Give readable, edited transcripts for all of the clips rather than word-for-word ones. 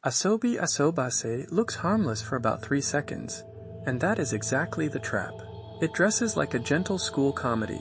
Asobi Asobase looks harmless for about 3 seconds, and that is exactly the trap. It dresses like a gentle school comedy,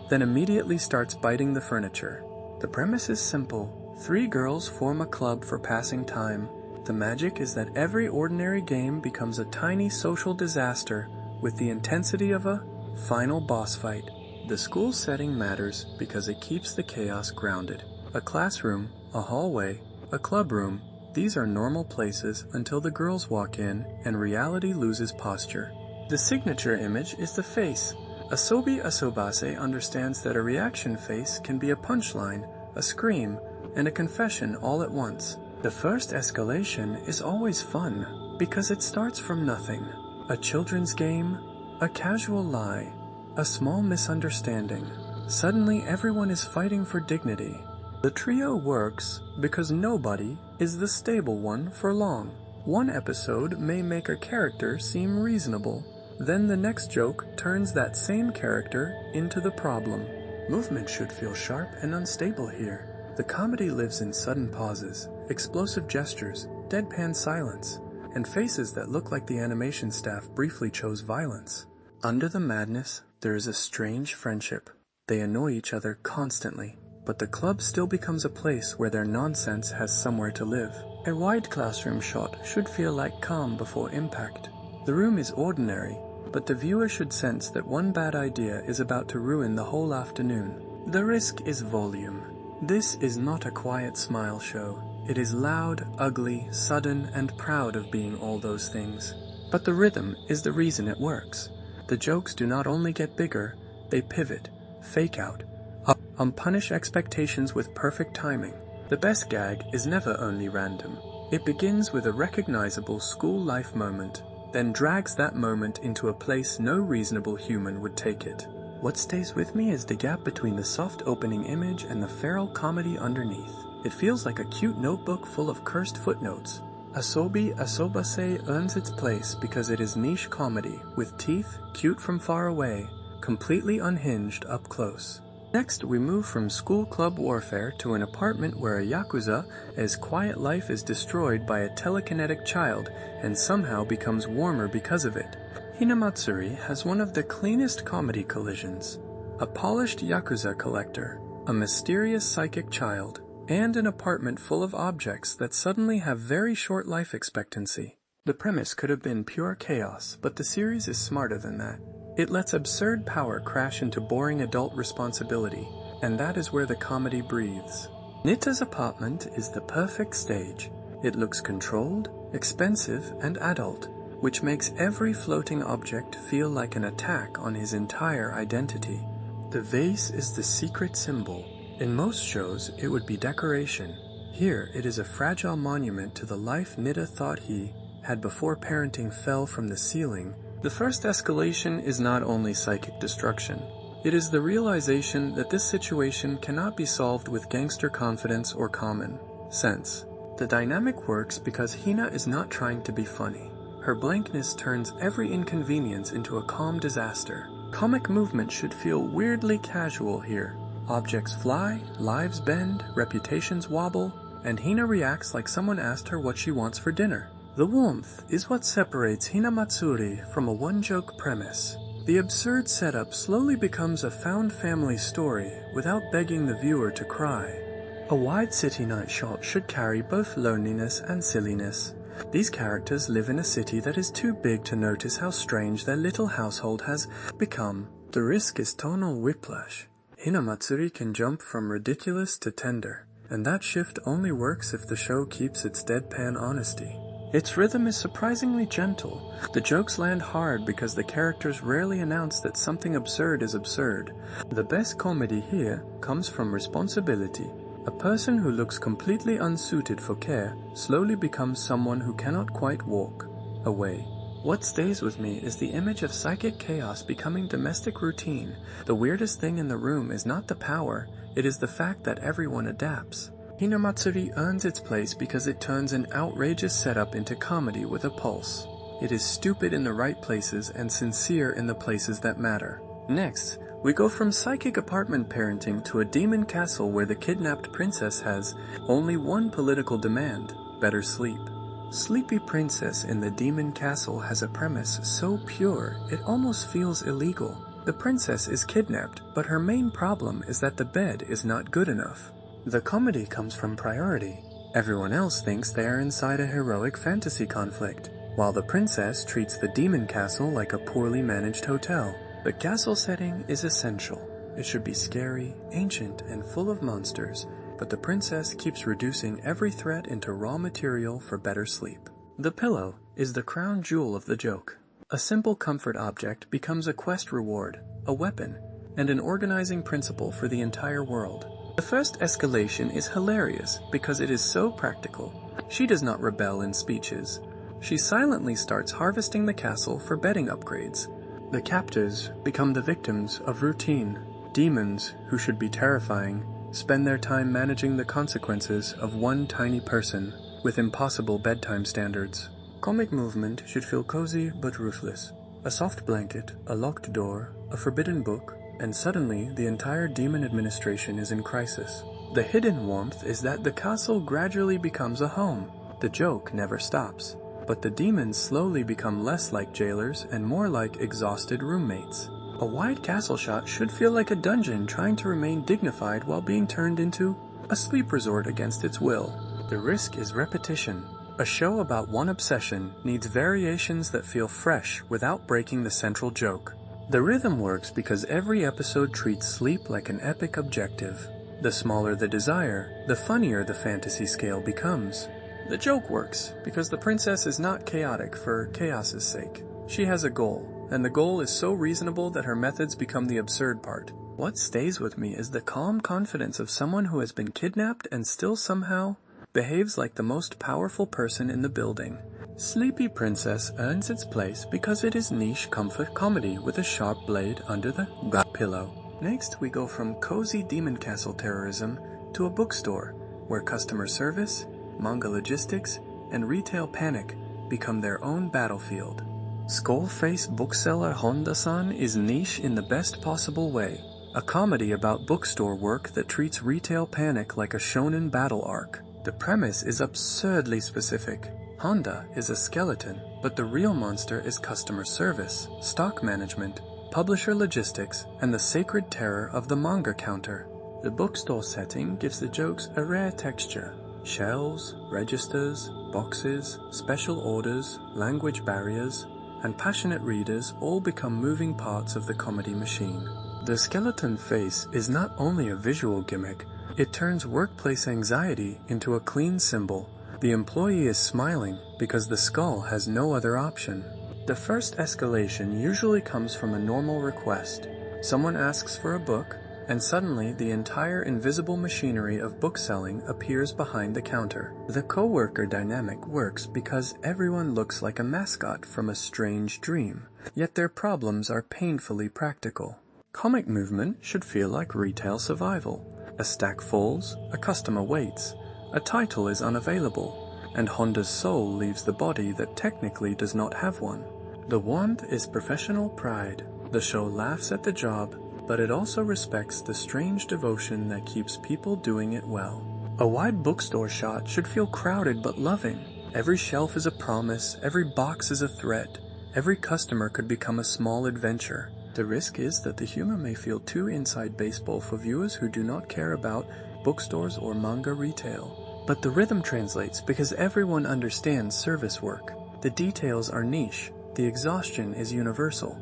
then immediately starts biting the furniture. The premise is simple. 3 girls form a club for passing time. The magic is that every ordinary game becomes a tiny social disaster with the intensity of a final boss fight. The school setting matters because it keeps the chaos grounded. A classroom, a hallway, a clubroom, these are normal places until the girls walk in and reality loses posture. The signature image is the face. Asobi Asobase understands that a reaction face can be a punchline, a scream, and a confession all at once. The first escalation is always fun because it starts from nothing. A children's game, a casual lie, a small misunderstanding. Suddenly everyone is fighting for dignity. The trio works because nobody is the stable one for long. One episode may make a character seem reasonable, then the next joke turns that same character into the problem. Movement should feel sharp and unstable here. The comedy lives in sudden pauses, explosive gestures, deadpan silence, and faces that look like the animation staff briefly chose violence. Under the madness, there is a strange friendship. They annoy each other constantly, but the club still becomes a place where their nonsense has somewhere to live. A wide classroom shot should feel like calm before impact. The room is ordinary, but the viewer should sense that one bad idea is about to ruin the whole afternoon. The risk is volume. This is not a quiet smile show. It is loud, ugly, sudden, and proud of being all those things. But the rhythm is the reason it works. The jokes do not only get bigger, they pivot, fake out, punish expectations with perfect timing. The best gag is never only random. It begins with a recognizable school life moment, then drags that moment into a place no reasonable human would take it. What stays with me is the gap between the soft opening image and the feral comedy underneath. It feels like a cute notebook full of cursed footnotes. Asobi Asobase earns its place because it is niche comedy, with teeth, cute from far away, completely unhinged up close. Next, we move from school club warfare to an apartment where a yakuza's quiet life is destroyed by a telekinetic child and somehow becomes warmer because of it. Hinamatsuri has one of the cleanest comedy collisions. A polished yakuza collector, a mysterious psychic child, and an apartment full of objects that suddenly have very short life expectancy. The premise could have been pure chaos, but the series is smarter than that. It lets absurd power crash into boring adult responsibility, and that is where the comedy breathes. Nita's apartment is the perfect stage. It looks controlled, expensive, and adult, which makes every floating object feel like an attack on his entire identity. The vase is the secret symbol. In most shows, it would be decoration. Here, it is a fragile monument to the life Nita thought he had before parenting fell from the ceiling. The first escalation is not only psychic destruction. It is the realization that this situation cannot be solved with gangster confidence or common sense. The dynamic works because Hina is not trying to be funny. Her blankness turns every inconvenience into a calm disaster. Comic movement should feel weirdly casual here. Objects fly, lives bend, reputations wobble, and Hina reacts like someone asked her what she wants for dinner. The warmth is what separates Hinamatsuri from a one-joke premise. The absurd setup slowly becomes a found family story without begging the viewer to cry. A wide city night shot should carry both loneliness and silliness. These characters live in a city that is too big to notice how strange their little household has become. The risk is tonal whiplash. Hinamatsuri can jump from ridiculous to tender, and that shift only works if the show keeps its deadpan honesty. Its rhythm is surprisingly gentle. The jokes land hard because the characters rarely announce that something absurd is absurd. The best comedy here comes from responsibility. A person who looks completely unsuited for care slowly becomes someone who cannot quite walk away. What stays with me is the image of psychic chaos becoming domestic routine. The weirdest thing in the room is not the power, it is the fact that everyone adapts. Hinamatsuri earns its place because it turns an outrageous setup into comedy with a pulse. It is stupid in the right places and sincere in the places that matter. Next, we go from psychic apartment parenting to a demon castle where the kidnapped princess has only one political demand: better sleep. Sleepy Princess in the Demon Castle has a premise so pure it almost feels illegal. The princess is kidnapped, but her main problem is that the bed is not good enough. The comedy comes from priority. Everyone else thinks they are inside a heroic fantasy conflict, while the princess treats the demon castle like a poorly managed hotel. The castle setting is essential. It should be scary, ancient, and full of monsters, but the princess keeps reducing every threat into raw material for better sleep. The pillow is the crown jewel of the joke. A simple comfort object becomes a quest reward, a weapon, and an organizing principle for the entire world. The first escalation is hilarious because it is so practical. She does not rebel in speeches. She silently starts harvesting the castle for bedding upgrades. The captors become the victims of routine. Demons, who should be terrifying, spend their time managing the consequences of one tiny person with impossible bedtime standards. Comic movement should feel cozy but ruthless. A soft blanket, a locked door, a forbidden book, and suddenly the entire demon administration is in crisis. The hidden warmth is that the castle gradually becomes a home. The joke never stops. But the demons slowly become less like jailers and more like exhausted roommates. A wide castle shot should feel like a dungeon trying to remain dignified while being turned into a sleep resort against its will. The risk is repetition. A show about one obsession needs variations that feel fresh without breaking the central joke. The rhythm works because every episode treats sleep like an epic objective. The smaller the desire, the funnier the fantasy scale becomes. The joke works because the princess is not chaotic for chaos's sake. She has a goal, and the goal is so reasonable that her methods become the absurd part. What stays with me is the calm confidence of someone who has been kidnapped and still somehow behaves like the most powerful person in the building. Sleepy Princess earns its place because it is niche comfort comedy with a sharp blade under the pillow. Next, we go from cozy demon castle terrorism to a bookstore where customer service, manga logistics, and retail panic become their own battlefield. Skullface bookseller Honda-san is niche in the best possible way. A comedy about bookstore work that treats retail panic like a shonen battle arc. The premise is absurdly specific. Honda is a skeleton, but the real monster is customer service, stock management, publisher logistics, and the sacred terror of the manga counter. The bookstore setting gives the jokes a rare texture. Shelves, registers, boxes, special orders, language barriers, and passionate readers all become moving parts of the comedy machine. The skeleton face is not only a visual gimmick, it turns workplace anxiety into a clean symbol. The employee is smiling because the skull has no other option. The first escalation usually comes from a normal request. Someone asks for a book, and suddenly the entire invisible machinery of bookselling appears behind the counter. The coworker dynamic works because everyone looks like a mascot from a strange dream, yet their problems are painfully practical. Comic movement should feel like retail survival. A stack falls, a customer waits, a title is unavailable, and Honda's soul leaves the body that technically does not have one. The warmth is professional pride. The show laughs at the job, but it also respects the strange devotion that keeps people doing it well. A wide bookstore shot should feel crowded but loving. Every shelf is a promise, every box is a threat, every customer could become a small adventure. The risk is that the humor may feel too inside baseball for viewers who do not care about bookstores or manga retail. But the rhythm translates because everyone understands service work. The details are niche, the exhaustion is universal.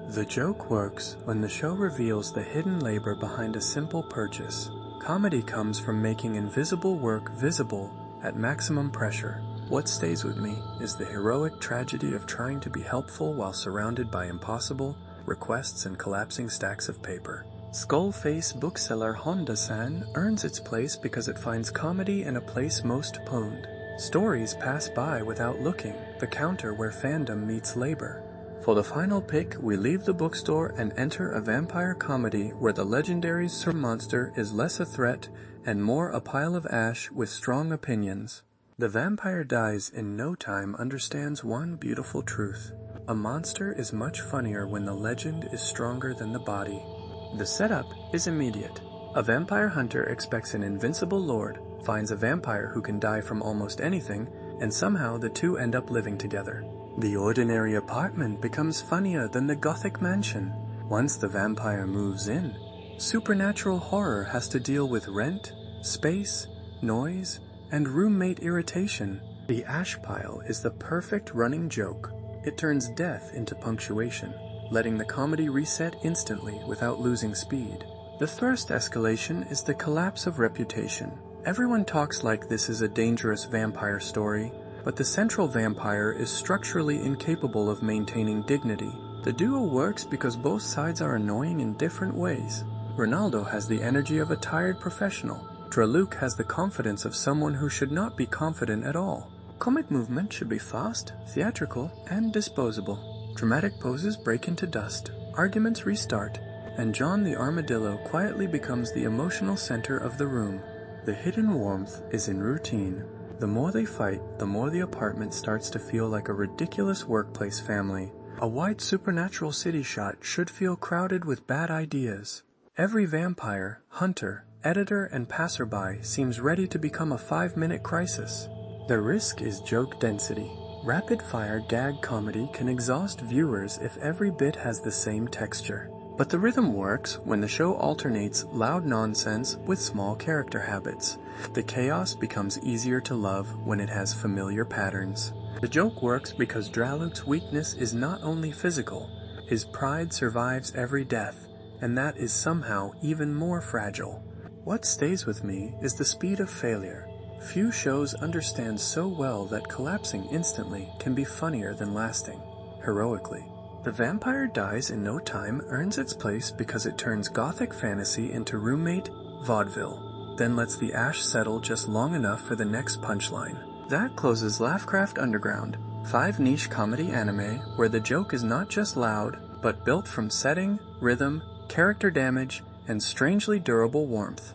The joke works when the show reveals the hidden labor behind a simple purchase. Comedy comes from making invisible work visible at maximum pressure. What stays with me is the heroic tragedy of trying to be helpful while surrounded by impossible requests and collapsing stacks of paper. Skullface bookseller Honda-san earns its place because it finds comedy in a place most pwned. Stories pass by without looking, the counter where fandom meets labor. For the final pick, we leave the bookstore and enter a vampire comedy where the legendary Sir Monster is less a threat and more a pile of ash with strong opinions. The vampire dies in no time understands one beautiful truth. A monster is much funnier when the legend is stronger than the body. The setup is immediate. A vampire hunter expects an invincible lord, finds a vampire who can die from almost anything, and somehow the two end up living together. The ordinary apartment becomes funnier than the gothic mansion. Once the vampire moves in, supernatural horror has to deal with rent, space, noise, and roommate irritation. The ash pile is the perfect running joke. It turns death into punctuation, letting the comedy reset instantly without losing speed. The first escalation is the collapse of reputation. Everyone talks like this is a dangerous vampire story, but the central vampire is structurally incapable of maintaining dignity. The duo works because both sides are annoying in different ways. Ronaldo has the energy of a tired professional. Draluk has the confidence of someone who should not be confident at all. Comic movement should be fast, theatrical, and disposable. Dramatic poses break into dust, arguments restart, and John the Armadillo quietly becomes the emotional center of the room. The hidden warmth is in routine. The more they fight, the more the apartment starts to feel like a ridiculous workplace family. A wide supernatural city shot should feel crowded with bad ideas. Every vampire, hunter, editor, and passerby seems ready to become a 5-minute crisis. The risk is joke density. Rapid-fire gag comedy can exhaust viewers if every bit has the same texture. But the rhythm works when the show alternates loud nonsense with small character habits. The chaos becomes easier to love when it has familiar patterns. The joke works because Draluk's weakness is not only physical. His pride survives every death, and that is somehow even more fragile. What stays with me is the speed of failure. Few shows understand so well that collapsing instantly can be funnier than lasting heroically. The vampire dies in no time earns its place because it turns gothic fantasy into roommate vaudeville, then lets the ash settle just long enough for the next punchline. That closes Laughcraft Underground, 5 niche comedy anime where the joke is not just loud, but built from setting, rhythm, character damage, and strangely durable warmth.